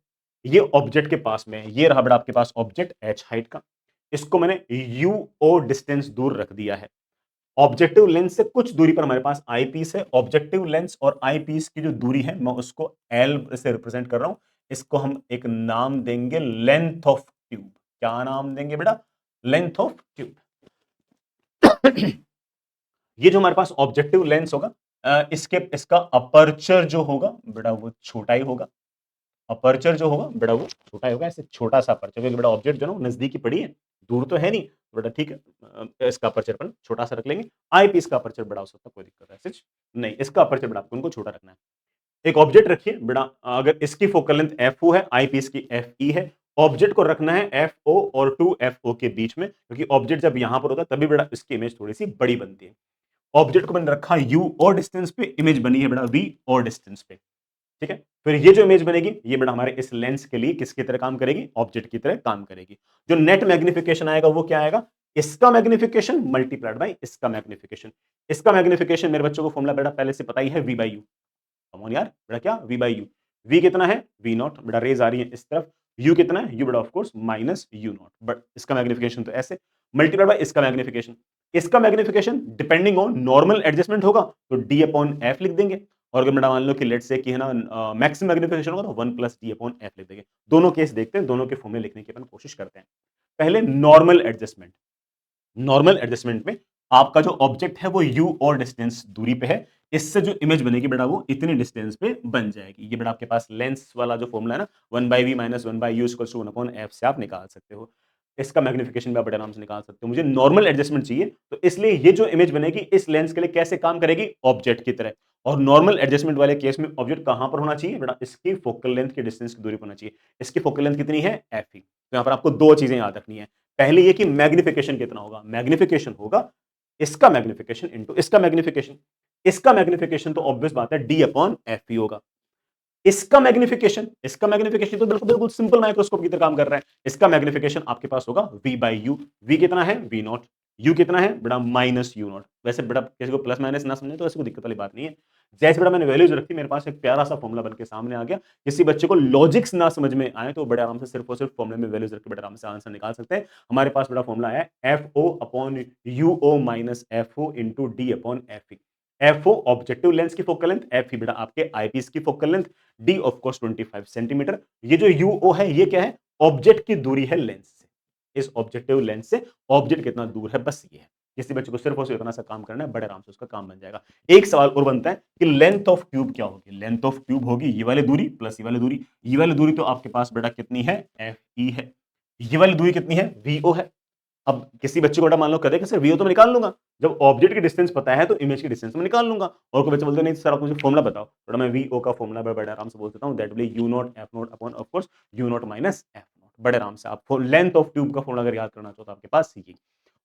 ये ऑब्जेक्ट के पास में है, ये रहा बेटा आपके पास ऑब्जेक्ट एच हाइट का, इसको मैंने यू ओ डिस्टेंस दूर रख दिया है। ऑब्जेक्टिव लेंस से कुछ दूरी पर हमारे पास आई पीस है, ऑब्जेक्टिव लेंस और आई पीस की जो दूरी है मैं उसको एल से रिप्रेजेंट कर रहा हूं। इसको हम एक नाम देंगे लेंथ ऑफ ट्यूब। क्या नाम देंगे बेटा, लेंथ ऑफ ट्यूब। ये जो हमारे पास ऑब्जेक्टिव लेंस होगा, इसका अपर्चर जो होगा बेटा वो छोटा ही होगा। अपर्चर जो होगा बेटा वो छोटा ही होगा, ऐसे छोटा सा अपर्चर, क्योंकि बेटा ऑब्जेक्ट जो ना नजदीकी पड़ी है, दूर तो है नहीं, तो बेटा ठीक है, इसका अपर्चर अपन छोटा सा रख लेंगे। आई पीस का अपर्चर बड़ा हो सकता है, कोई दिक्कत है ऐसे नहीं, इसका अपर्चर बेटा आपको उनको छोटा रखना है। एक ऑब्जेक्ट रखिए बेटा, अगर इसकी फोकल लेंथ एफ ओ है, आई पीस की एफ ई है, ऑब्जेक्ट को रखना है एफ ओ और टू एफ ओ के बीच में, क्योंकि ऑब्जेक्ट जब यहां पर होता है तभी बेटा इसकी इमेज थोड़ी सी बड़ी बनती है। ऑब्जेक्ट को मैंने रखा यू और डिस्टेंस पे, इमेज बनी है बेटा वी और डिस्टेंस पे, ठीक है। फिर ये जो इमेज बनेगी ये बेटा हमारे इस लेंस के लिए किसकी तरह काम करेगी, ऑब्जेक्ट की तरह काम करेगी। जो नेट मैग्निफिकेशन आएगा वो क्या आएगा, इसका मैग्निफिकेशन मल्टीप्लाइड बाय इसका मैग्निफिकेशन। इसका मैग्निफिकेशन मेरे बच्चों को फॉर्मूला बेटा पहले से पता ही है, V by U. Come on यार बेटा, क्या वी बाई यू, वी कितना है वी नॉट, बेटा रेज आ रही है इस तरफ, यू कितना है यू बेटा of course minus U not, but इसका मैग्निफिकेशन तो ऐसे मल्टीप्लाइड बाय इसका मैग्निफिकेशन। इसका magnification depending on normal adjustment होगा तो डी अपॉन एफ लिख देंगे, और अगर बेटा मान लो कि लेट से कि है ना मैक्सिमम मैग्निफिकेशन होगा तो 1 प्लस डी अपॉन एफ लिख देंगे। दोनों केस देखते हैं, दोनों के फॉर्मूले लिखने की अपन कोशिश करते हैं। पहले नॉर्मल एडजस्टमेंट। नॉर्मल एडजस्टमेंट में आपका जो ऑब्जेक्ट है वो यू और डिस्टेंस दूरी पे है, इससे जो इमेज बनेगी बेटा वो इतनी डिस्टेंस पे बन जाएगी। ये बेटा आपके पास लेंस वाला जो फॉर्मूला है ना, 1 by V minus 1 by U equals to 1 upon F से आप निकाल सकते हो। इसका मैग्निफिकेशन भी आप बड़े आराम से निकाल सकते हो। मुझे नॉर्मल एडजस्टमेंट चाहिए, तो इसलिए ये जो इमेज बनेगी इस लेंस के लिए कैसे काम करेगी, ऑब्जेक्ट की तरह। और नॉर्मल एडजस्टमेंट वाले केस में ऑब्जेक्ट कहां पर होना चाहिए बेटा, इसकी फोकल लेंथ की डिस्टेंस की दूरी पर होना चाहिए। इसकी फोकल लेंथ कितनी है, एफ ही। तो यहां पर आपको दो चीजें याद रखनी है। पहले ये कि मैग्निफिकेशन कितना होगा, मैग्निफिकेशन होगा इसका मैग्निफिकेशन इनटू इसका मैग्निफिकेशन। इसका मैग्निफिकेशन तो ऑब्वियस बात है डी अपॉन एफ ही होगा। इसका मैग्निफिकेशन तो बिल्कुल बिल्कुल सिंपल माइक्रोस्कोप की तरह काम कर रहा है। इसका मैग्निफिकेशन आपके पास होगा v बाई यू। वी कितना है वी नॉट, यू कितना है बेटा माइनस यू नॉट। वैसे बेटा किसी को प्लस माइनस ना समझे तो ऐसे कोई दिक्कत वाली बात नहीं है। जैसे बेटा मैंने वैल्यूज रखी, मेरे पास एक प्यारा सा फॉर्मूला बन के सामने आ गया। किसी बच्चे को लॉजिक्स ना समझ में आए तो बड़े आराम से सिर्फ और सिर्फ फॉर्मूले में वैल्यूज रख के बड़े आराम से आंसर निकाल सकते हैं। हमारे पास बड़ा फॉर्मूला है F O upon U O minus F O into D upon F E. F O objective lens की फोकल लेंथ, एफ ई बेटा आपके आईपीस की focal length, D of course 25 centimetre. ये जो यूओ है ये क्या है, ऑब्जेक्ट की दूरी है लेंस से। इस ऑब्जेक्टिव लेंस से ऑब्जेक्ट कितना दूर है, बस ये है। किसी बच्चे को सिर्फ और सिर्फ इतना सा काम करना है, बड़े आराम से उसका काम बन जाएगा। एक सवाल और बनता है कि लेंथ ऑफ ट्यूब क्या होगी। लेंथ ऑफ ट्यूब होगी ये वाली दूरी प्लस ये वाली दूरी। ये वाली दूरी तो आपके पास बेटा कितनी है, एफ ई है। ये वाली दूरी कितनी है, वी ओ है। अब किसी बच्चे को बेटा मान लो कहे कि सर वीओ तो मैं निकाल लूंगा, जब ऑब्जेक्ट की डिस्टेंस पता है तो इमेज की डिस्टेंस मैं निकाल लूंगा। और कोई बच्चा बोलते नहीं सर आप मुझे फॉर्मूला बताओ, तो मैं वीओ का फॉर्मूला बड़े आराम से बोल देता हूं, that will you not F not upon of course you not minus F not. बड़े आराम से आप लेंथ ऑफ ट्यूब का फॉर्मूला अगर याद करना चाहो तो आपके पास ये।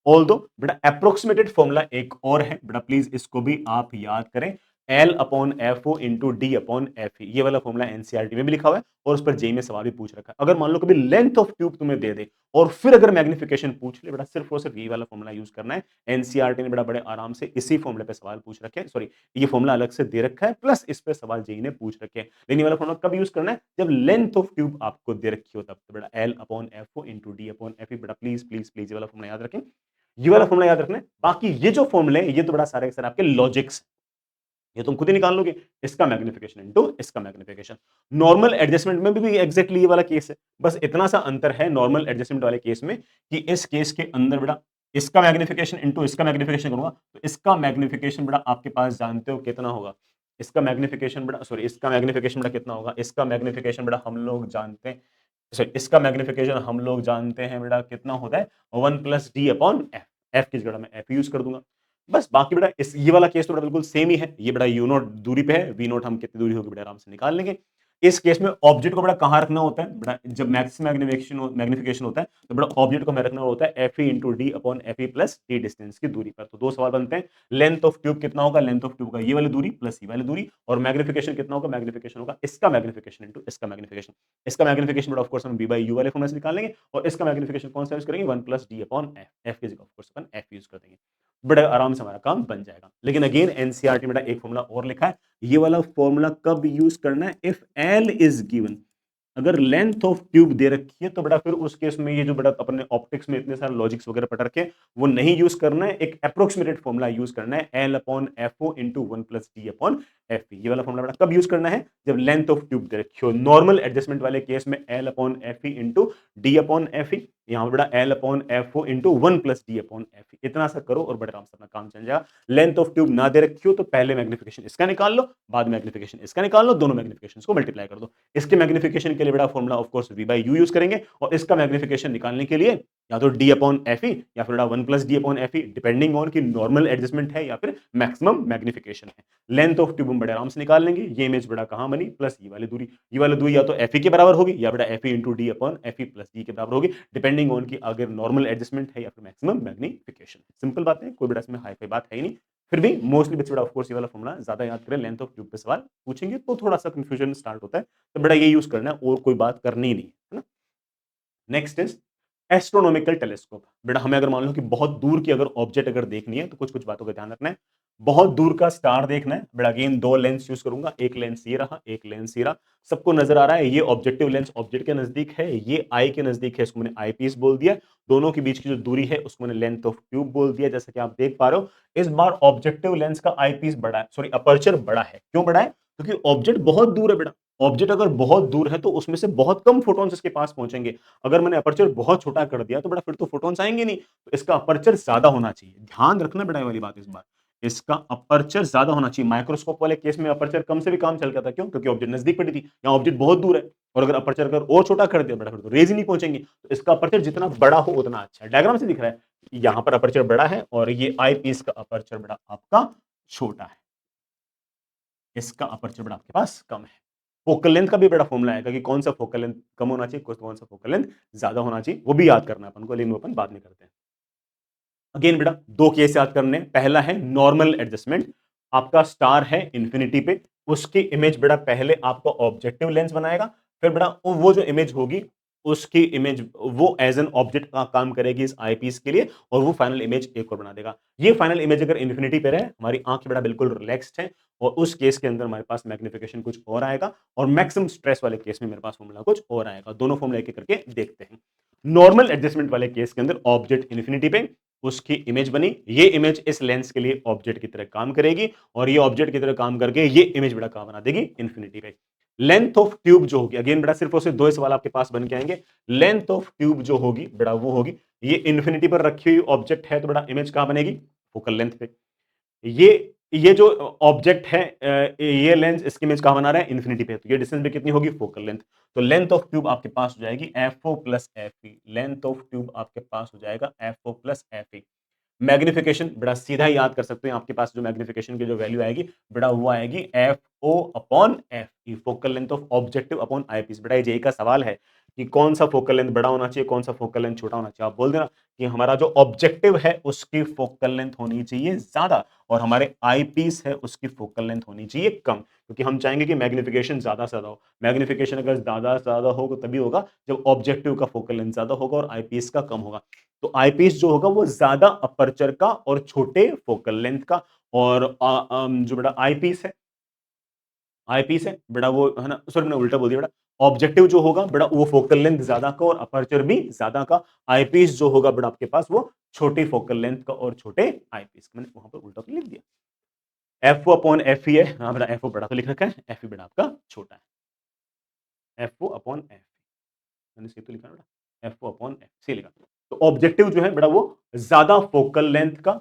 ऑल्दो बेटा अप्रोक्सीमेटेड फॉर्मूला एक और है बेटा, प्लीज इसको भी आप याद करें। L upon F O into D upon F E, ये वाला फॉर्मूला एनसीईआरटी में भी लिखा हुआ है और उस पर जेई में सवाल भी पूछ रखा है। अगर मान लो कभी लेंथ ऑफ ट्यूब तुम्हें दे दे और फिर अगर मैग्निफिकेशन पूछ ले, बेटा सिर्फ और सिर्फ ये वाला फॉर्मूला यूज करना है। एनसीईआरटी ने बड़ा बड़े आराम से इसी फॉर्मूले पे सवाल पूछ रखे हैं, सॉरी ये फॉर्मूला अलग से दे रखा है प्लस इस पे सवाल जेई ने पूछ रखे हैं। लेकिन ये वाला फॉर्मूला कब यूज करना है, जब लेंथ ऑफ ट्यूब आपको दे रखी हो तब। तो बेटा L upon F O into D upon F E, बेटा प्लीज प्लीज प्लीज ये वाला फॉर्मूला याद रखें, ये वाला फॉर्मूला याद रखना है। बाकी ये जो फॉर्मूले हैं ये तो बड़ा सारे के सारे आपके लॉजिक्स, ये तुम खुद ही निकाल लोगे। इसका मैग्निफिकेशन इनटू इसका मैग्निफिकेशन। नॉर्मल एडजस्टमेंट में भी एग्जैक्टली ये वाला केस है, बस इतना सा अंतर है नॉर्मल एडजस्टमेंट वाले केस में कि इस केस के अंदर बेटा इसका मैग्निफिकेशन इनटू इसका मैग्निफिकेशन करूंगा तो इसका मैग्निफिकेशन बेटा आपके पास जानते हो कितना होगा। इसका मैग्निफिकेशन बेटा सॉरी इसका मैग्निफिकेशन बेटा कितना होगा, इसका मैग्निफिकेशन बेटा हम लोग जानते हैं, सॉरी इसका मैग्निफिकेशन हम लोग जानते हैं बेटा कितना होता है 1 plus D upon F. F की जगह मैं एफ यूज कर दूंगा बस। बाकी बेटा इस ये वाला केस तो बेटा बिल्कुल सेम ही है। ये बेटा यू नोट दूरी पे है, वी नोट हम कितनी दूरी होगी बेटा आराम से निकाल लेंगे। इस केस में ऑब्जेक्ट को बेटा कहाँ रखना होता है, बेटा जब मैक्स मैग्निफिकेशन होता है तो बेटा ऑब्जेक्ट को हमें रखना होता है F E into D upon F E plus D distance की दूरी पर। तो दो सवाल बनते हैं, लेंथ ऑफ ट्यूब कितना होगा, लेंथ ऑफ ट्यूब का ये वाली दूरी प्लस ये वाली दूरी, और मैग्निफिकेशन कितना होगा, मैग्निफिकेशन होगा इसका मैग्निफिकेशन इंटू इसका मैग्निफिकेशन। इसका मैग्निफिकेशन बेटा ऑफ कोर्स हम बी बाई यू वाले फॉर्मूला से निकाल लेंगे और इसका मैग्निफिकेशन कौन सा यूज करेंगे 1 plus D upon F. F की जगह of course upon F use कर देंगे, बड़े आराम से हमारा काम बन जाएगा। लेकिन अगेन एनसीईआरटी में एक फॉर्मूला और लिखा है, ये वाला फॉर्मूला कब यूज करना है, इफ एल इज गिवन। अगर लेंथ ऑफ ट्यूब दे रखी है तो बेटा फिर उस केस में ये जो बेटा अपने ऑप्टिक्स में इतने सारे लॉजिक्स वगैरह पढ़ रखे हैं वो नहीं यूज करना है, एक अप्रोक्सीमेटेड फॉर्मूला यूज करना है L upon F O into 1 plus D upon F E. ये वाला फॉर्मूला बेटा कब यूज करना है, जब लेंथ ऑफ ट्यूब दे रखी हो। नॉर्मल एडजस्टमेंट वाले केस में L upon F E into D upon F E, यहाँ पे बेटा L upon F O into 1 plus D upon F E. इतना सा करो और बड़े आराम से अपना काम चल जाएगा। लेंथ ऑफ ट्यूब ना दे रखी हो तो पहले मैग्निफिकेशन इसका निकाल लो, बाद मैग्निफिकेशन इसका निकाल लो, दोनों मैग्निफिकेशन को मल्टीप्लाई कर दो। इसके मैग्निफिकेशन के लिए बेटा formula of course V by U use करेंगे और इसका मैग्निफिकेशन निकालने के लिए या तो डी अपॉन एफ ई या फिर 1 plus D upon F E, depending on कि नॉर्मल एडजस्टमेंट है या फिर मैक्सिमम मैग्निफिकेशन है। लेंथ ऑफ ट्यूब हम बड़े आराम से निकाल लेंगे, ये इमेज बड़ा कहां बनी, प्लस ये वाली दूरी या तो एफ ई के बराबर होगी या बेटा F E into D upon F E plus D के बराबर होगी, डिपेंडिंग ऑन कि अगर नॉर्मल एडजस्टमेंट है या फिर मैक्सिमम मैग्निफिकेशन। सिंपल बात है, कोई बेटा इसमें हाई फाई बात है ही नहीं। फिर भी मोस्टली बच्चे बेटा ऑफ कोर्स ये वाला फॉर्मूला ज्यादा याद करें, लेंथ ऑफ ट्यूब पे सवाल पूछेंगे तो थोड़ा सा कंफ्यूजन स्टार्ट होता है, तो बेटा ये यूज करना है और कोई बात करनी ही नहीं है ना। Next is astronomical telescope. बेटा हमें अगर मान लो कि बहुत दूर की अगर ऑब्जेक्ट अगर देखनी है तो कुछ कुछ बातों का ध्यान रखना है। बहुत दूर का स्टार देखना है, बेटा अगेन दो लेंस यूज करूंगा, एक लेंस ये रहा, एक लेंस ये रहा। सबको नजर आ रहा है ये ऑब्जेक्टिव लेंस ऑब्जेक्ट के नजदीक है, ये आई के नजदीक है, इसको मैंने आई पीस बोल दिया। दोनों के बीच की जो दूरी है उसको मैंने लेंथ ऑफ ट्यूब बोल दिया। जैसा कि आप देख पा रहे हो इस बार ऑब्जेक्टिव लेंस का आई पीस बड़ा है, सॉरी अपर्चर बड़ा है। क्यों बड़ा है, क्योंकि ऑब्जेक्ट बहुत दूर है बेटा। ऑब्जेक्ट अगर बहुत दूर है तो उसमें से बहुत कम फोटॉन्स इसके पास पहुंचेंगे। अगर मैंने अपर्चर बहुत छोटा कर दिया तो बेटा फिर तो फोटॉन्स आएंगे नहीं, तो इसका अपर्चर ज्यादा होना चाहिए। ध्यान रखना बेटा ये वाली बात, इस बार इसका अपर्चर ज्यादा होना चाहिए। माइक्रोस्कोप वाले केस में अपर्चर कम से भी काम चल गया था, क्यों, क्योंकि ऑब्जेक्ट नजदीक पड़ी थी। यहाँ ऑब्जेक्ट बहुत दूर है और अगर अपर्चर अगर और छोटा कर दिया बेटा फिर तो रेज ही नहीं पहुंचेंगे। तो इसका अपर्चर जितना बड़ा हो उतना अच्छा है। डायग्राम से दिख रहा है यहाँ पर अपर्चर बड़ा है और ये आई पीस का अपर्चर बेटा आपका छोटा है, इसका अपर्चर बेटा आपके पास कम है। फोकल लेंथ का भी बड़ा फॉर्मूला आएगा कि कौन सा फोकल लेंथ कम होना चाहिए, कौन सा फोकल लेंथ ज्यादा होना चाहिए, वो भी याद करना है अपन को, लेकिन वो अपन बाद में करते हैं। अगेन बेटा दो केस याद करने, पहला है नॉर्मल एडजस्टमेंट। आपका स्टार है इंफिनिटी पे, उसकी इमेज बेटा पहले आपको ऑब्जेक्टिव लेंस बनाएगा, फिर बेटा वो जो इमेज होगी उसकी इमेज वो एज एन ऑब्जेक्ट का काम करेगी इस आईपीस के लिए और वो फाइनल इमेज एक और बना देगा। ये फाइनल इमेज अगर इंफिनिटी पे रहे, हमारी आंख बेटा बिल्कुल रिलैक्स्ड है और उस केस के अंदर हमारे पास मैग्निफिकेशन कुछ और आएगा और मैक्सिमम स्ट्रेस वाले केस में मेरे पास फॉर्मूला कुछ और आएगा। दोनों फॉर्मूला एक एक करके देखते हैं। नॉर्मल एडजस्टमेंट वाले केस के अंदर ऑब्जेक्ट इंफिनिटी पे, उसकी इमेज बनी, ये इमेज इस लेंस के लिए ऑब्जेक्ट की तरह काम करेगी और ये ऑब्जेक्ट की तरह काम करके ये इमेज बेटा कहां बना देगी, इंफिनिटी पे। लेंथ ऑफ ट्यूब जो होगी, अगेन बेटा सिर्फ और सिर्फ दो सवाल आपके पास बन के आएंगे। लेंथ ऑफ ट्यूब जो होगी बेटा वो होगी, ये इंफिनिटी पर रखी हुई ऑब्जेक्ट है तो बेटा इमेज कहां बनेगी, फोकल लेंथ पे। ये जो ऑब्जेक्ट है ये लेंस इसकी इमेज कहां बना रहा है, इंफिनिटी पे, तो ये डिस्टेंस भी कितनी होगी, फोकल लेंथ। तो लेंथ ऑफ ट्यूब आपके पास हो जाएगी F O plus F E. Length of tube आपके पास हो जाएगा F O plus F E. Magnification बड़ा सीधा याद कर सकते हैं, आपके पास जो मैग्निफिकेशन की जो वैल्यू आएगी बड़ा वो आएगी F O upon F E, focal length of objective upon eyepiece. बेटा ये जेई का सवाल है कि कौन सा फोकल लेंथ बड़ा होना चाहिए, कौन सा फोकल लेंथ छोटा होना चाहिए। आप बोल देना कि हमारा जो ऑब्जेक्टिव है उसकी फोकल लेंथ होनी चाहिए ज्यादा और हमारे आई पीस है उसकी फोकल लेंथ होनी चाहिए कम, क्योंकि हम चाहेंगे कि मैग्निफिकेशन ज्यादा से ज्यादा हो। मैग्निफिकेशन अगर ज्यादा से ज्यादा होगा तभी होगा जब ऑब्जेक्टिव का फोकल लेंथ ज्यादा होगा और आईपीस का कम होगा। तो आईपीस जो होगा वो ज्यादा अपर्चर का और छोटे फोकल लेंथ का, और जो बेटा आईपीस है बेटा वो है ना, सॉरी मैंने उल्टा बोल दिया बेटा। ऑब्जेक्टिव जो होगा बेटा वो फोकल लेंथ ज्यादा का और अपर्चर भी ज्यादा का। आईपीस जो होगा बेटा आपके पास वो छोटी फोकल लेंथ का और छोटे आईपीस। मैंने वहां पर उल्टा तो लिख दिया। F O upon F E है, हाँ बेटा एफ ओ बड़ा तो लिख रखा है, एफ ई बेटा आपका छोटा है। एफ ओ अपॉन एफ, मैंने सही तो लिखा है बेटा, एफ ओ अपॉन एफ सही लिखा। तो ऑब्जेक्टिव जो है बेटा वो ज्यादा फोकल लेंथ का,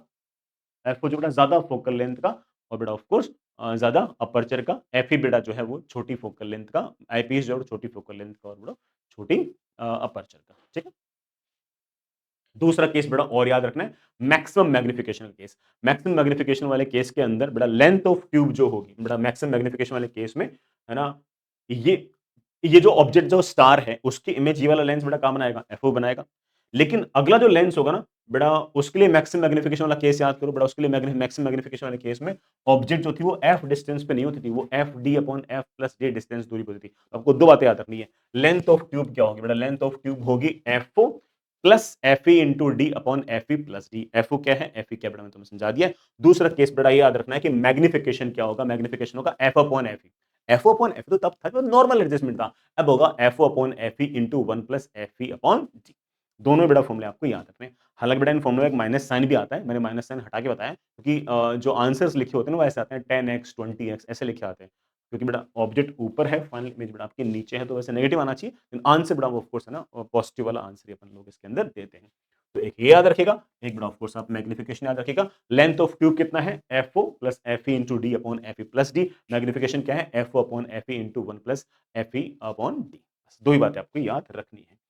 एफ ओ जो बेटा ज्यादा फोकल लेंथ का, और बेटा ऑफ कोर्स ज्यादा अपर्चर का। एफ ई बेटा जो है वो छोटी फोकल लेंथ का, आईपीएस जो है वो छोटी फोकल लेंथ का और बेटा छोटी अपर्चर का। ठीक है। दूसरा केस बेटा और याद रखना है, मैक्सिमम मैग्निफिकेशन का केस। मैक्सिमम मैग्निफिकेशन वाले केस के अंदर बेटा लेंथ ऑफ ट्यूब जो होगी बेटा मैक्सिमम मैग्निफिकेशन वाले केस में, है ना, ये ये जो ऑब्जेक्ट जो स्टार है उसकी इमेज ये वाला लेंस बेटा कहां बनाएगा, एफओ बनाएगा। लेकिन अगला जो लेंस होगा ना बेटा उसके लिए मैक्सिमम मैग्निफिकेशन वाला केस याद करो बेटा, उसके लिए मैक्सिमम मैग्निफिकेशन वाले केस में ऑब्जेक्ट जो थी वो एफ डिस्टेंस पे नहीं होती थी, वो F D upon F plus D distance दूरी पे होती थी। तो आपको दो बातें याद रखनी है। लेंथ ऑफ ट्यूब क्या होगी बेटा, लेंथ ऑफ ट्यूब होगी FO plus F E into D upon F E plus D. FO क्या है, एफ ई क्या बेटा मैं तुम्हें समझा दिया। दूसरा केस बेटा ये याद रखना है कि मैग्निफिकेशन क्या होगा, मैग्निफिकेशन होगा F upon F E. F upon F तो तब था जब नॉर्मल एडजस्टमेंट था, अब होगा F upon F E into one plus F E upon D. दोनों बेटा फॉर्मूले आपको याद रखने हैं। हालांकि बेटा इन फॉर्मूले एक माइनस साइन भी आता है, मैंने माइनस साइन हटा के बताया क्योंकि जो आंसर्स लिखे होते हैं ना वो ऐसे आते हैं 10x 20x ऐसे लिखे आते हैं, क्योंकि बेटा ऑब्जेक्ट ऊपर है, फाइनल इमेज बेटा आपके नीचे है, तो वैसे नेगेटिव आना चाहिए, लेकिन आंसर बेटा ऑफ कोर्स है ना पॉजिटिव वाला आंसर ही अपन लोग इसके अंदर देते हैं। तो एक ये याद रखेगा, एक बेटा ऑफ कोर्स आप मैग्निफिकेशन याद रखेगा। लेंथ ऑफ ट्यूब कितना है, F O plus F E into D upon F E plus D. Magnification क्या है, F O upon F E into one plus F E upon D. दो ही बातें आपको याद रखनी है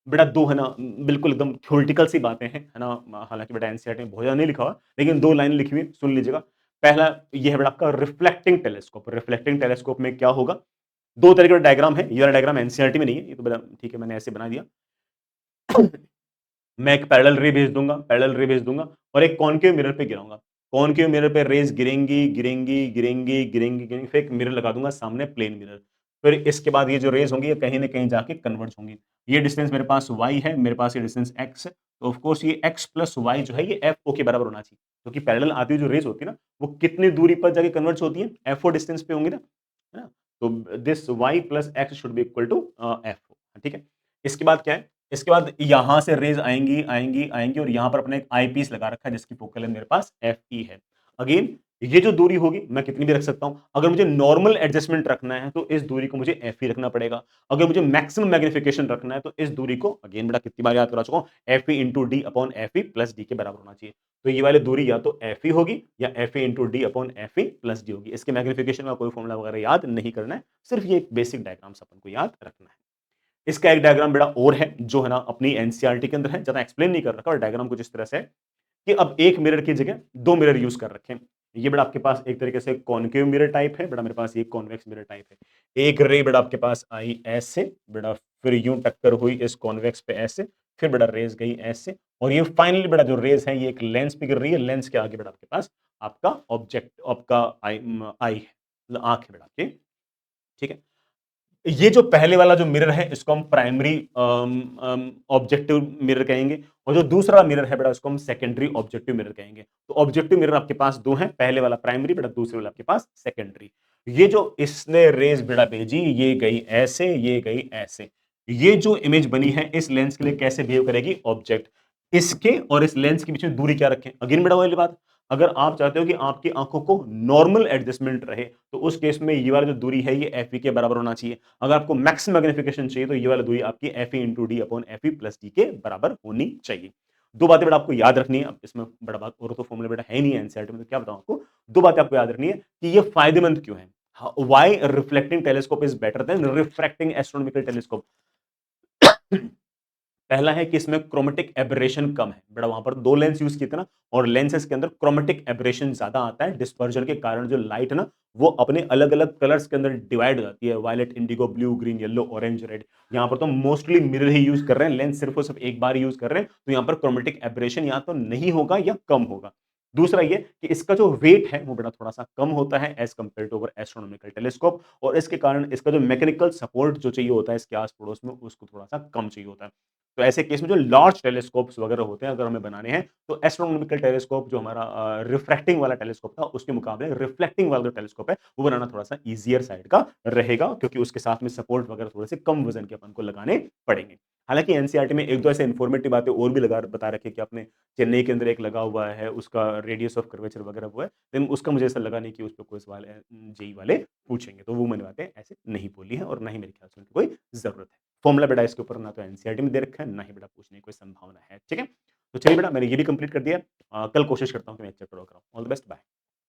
बेटा, दो है ना बिल्कुल एकदम थ्योरेटिकल सी बातें हैं, है ना, हालांकि बेटा एनसीईआरटी में बहुत ज्यादा नहीं लिखा हुआ, लेकिन दो लाइन लिखी हुई सुन लीजिएगा। पहला ये है बेटा आपका रिफ्लेक्टिंग टेलीस्कोप। रिफ्लेक्टिंग टेलीस्कोप में क्या होगा, दो तरह का डायग्राम है, ये वाला डायग्राम एनसीईआरटी में नहीं है, ये तो बेटा ठीक है मैंने ऐसे बना दिया। मैं एक पैरेलल रे भेज दूंगा, पैरेलल रे भेज दूंगा और एक कॉनकेव मिरर पे गिराऊंगा। कॉनकेव मिरर पे रेज गिरेंगी गिरेंगी गिरेंगी गिरेंगी गिरेंगी, फिर एक मिरर लगा दूंगा सामने, प्लेन मिरर। फिर इसके बाद ये जो रेज होंगी ये कहीं ना कहीं जाके कन्वर्ज होंगी। ये डिस्टेंस मेरे पास y है, मेरे पास ये डिस्टेंस x है, तो ऑफ कोर्स ये x प्लस वाई जो है ये एफ ओ के बराबर होना चाहिए, क्योंकि पैरेलल आती हुई जो रेज होती है ना वो कितनी दूरी पर जाके कन्वर्ज होती है, एफ ओ डिस्टेंस पे होंगी ना, है ना। तो this y plus X should be equal to F O. ठीक है। इसके बाद क्या है, इसके बाद यहां से रेज आएंगी आएंगी आएंगी और यहां पर अपने एक आई पीस लगा रखा है जिसकी फोकल लेंथ मेरे पास एफ ई है। अगेन ये जो दूरी होगी मैं कितनी भी रख सकता हूं, अगर मुझे नॉर्मल एडजस्टमेंट रखना है तो इस दूरी को मुझे एफ ई रखना पड़ेगा। अगर मुझे मैक्सिमम मैग्निफिकेशन रखना है तो इस दूरी को अगेन बेटा कितनी बार याद करा चुका हूं, F E into D upon F E plus D के बराबर होना चाहिए। तो ये वाली दूरी या तो एफ ई होगी या F E into D upon F E plus D होगी। इसके मैग्निफिकेशन का कोई फॉर्मुला वगैरह याद नहीं करना है, सिर्फ ये एक बेसिक डायग्राम्स अपन को याद रखना है। इसका एक डायग्राम बेटा और है जो है ना अपनी एनसीईआरटी के अंदर है, ज्यादा एक्सप्लेन नहीं कर रखा, और डायग्राम कुछ इस तरह से है कि अब एक मिरर की जगह दो मिरर यूज कर रखे हैं। ये बेटा आपके पास एक तरीके से कॉनकेव मिरर टाइप है, बेटा मेरे पास ये कॉन्वेक्स मिरर टाइप है। एक रे बेटा आपके पास आई ऐसे बेटा, फिर यूं टक्कर हुई इस कॉन्वेक्स पे ऐसे, फिर बेटा रेज गई ऐसे, और ये फाइनली बेटा जो रेज है ये एक लेंस पे गिर रही है। लेंस के आगे बेटा आपके पास आपका ऑब्जेक्ट आपका आई है, मतलब आंख है बेटा आपकी। ठीक है। ये जो पहले वाला जो मिरर है इसको हम प्राइमरी ऑब्जेक्टिव मिरर कहेंगे, और जो दूसरा मिरर है बेटा उसको हम सेकेंडरी ऑब्जेक्टिव मिरर कहेंगे। तो ऑब्जेक्टिव मिरर आपके पास दो हैं, पहले वाला प्राइमरी बेटा, दूसरे वाला आपके पास सेकेंडरी। ये जो इसने रेज बेटा भेजी ये गई ऐसे, ये गई ऐसे। ये जो इमेज बनी है इस लेंस के लिए कैसे बिहेव करेगी ऑब्जेक्ट, इसके और इस लेंस के बीच में दूरी क्या रखें, अगेन बेटा वही बात, अगर आप चाहते हो कि आपकी आंखों को नॉर्मल एडजस्टमेंट रहे तो उस केस में ये वाला जो दूरी है ये एफ ई के बराबर होना चाहिए। अगर आपको मैक्सिमम मैग्निफिकेशन चाहिए तो ये वाला दूरी आपकी F E into D upon F E plus D के बराबर होनी चाहिए। दो बातें बेटा आपको याद रखनी है, अब इसमें बड़ा बात और तो फॉर्मूला बेटा है नहीं है एनसीईआरटी में, तो क्या बताऊं आपको, दो बातें आपको याद रखनी है कि ये फायदेमंद क्यों है। Why reflecting telescope is better than refracting astronomical telescope. पहला है कि इसमें क्रोमैटिक एberration कम है। बेटा वहाँ पर 2 लेंस यूज़ किए थे ना और लेंसेज़ के अंदर क्रोमैटिक एberration ज़्यादा आता है। डिस्पर्जन के कारण जो लाइट है ना, वो अपने अलग-अलग कलर्स के अंदर डिवाइड हो जाती है। Violet, indigo, blue, green, yellow, orange, red. यहाँ पर तो मोस्टली मिरर ही यूज़ कर रहे हैं, लेंस सिर्फ़ और सिर्फ़ एक बार यूज़ कर रहे हैं, तो यहाँ पर क्रोमैटिक एberration या तो नहीं होगा या कम होगा। दूसरा ये कि इसका जो वेट है, वो बेटा थोड़ा-सा कम होता है as compared to our astronomical telescope और इसके कारण इसका जो मैकेनिकल सपोर्ट जो चाहिए होता है इसके आस-पड़ोस में, उसको थोड़ा-सा कम चाहिए होता है। तो ऐसे केस में जो लार्ज टेलीस्कोप्स वगैरह होते हैं, अगर हमें बनाने हैं, तो एस्ट्रोनॉमिकल टेलीस्कोप जो हमारा रिफ्रैक्टिंग वाला टेलीस्कोप था, उसके मुकाबले रिफ्लेक्टिंग वाला जो टेलीस्कोप है, वो बनाना थोड़ा-सा ईज़ियर साइड का रहेगा क्योंकि उसके साथ में सपोर्ट वगैरह थोड़े-से कम वज़न के अपन को लगाने पड़ेंगे। हालाँकि एनसीईआरटी में 1-2 ऐसे इन्फॉर्मेटिव बातें और भी लगा बता रखी है कि आपने चेन्नई के अंदर एक लगा हुआ है, उसका रेडियस ऑफ कर्वेचर वगैरह वो है, लेकिन उसका मुझे ऐसा लगा नहीं कि उसपे कोई सवाल जेईई वाले पूछेंगे, तो वो मैंने बातें ऐसे नहीं बोली हैं और ना ही मेरे ख्याल से उनकी कोई ज़रूरत है। फ़ॉर्मूला बेटा इसके ऊपर ना तो एनसीईआरटी में दे रखा है, ना ही बेटा पूछने की कोई संभावना है, ठीक है? तो चलिए बेटा मैंने ये भी कंप्लीट कर दिया कल कोशिश करता हूँ कि मैं एक चैप्टर और कराऊँ। All the best, bye.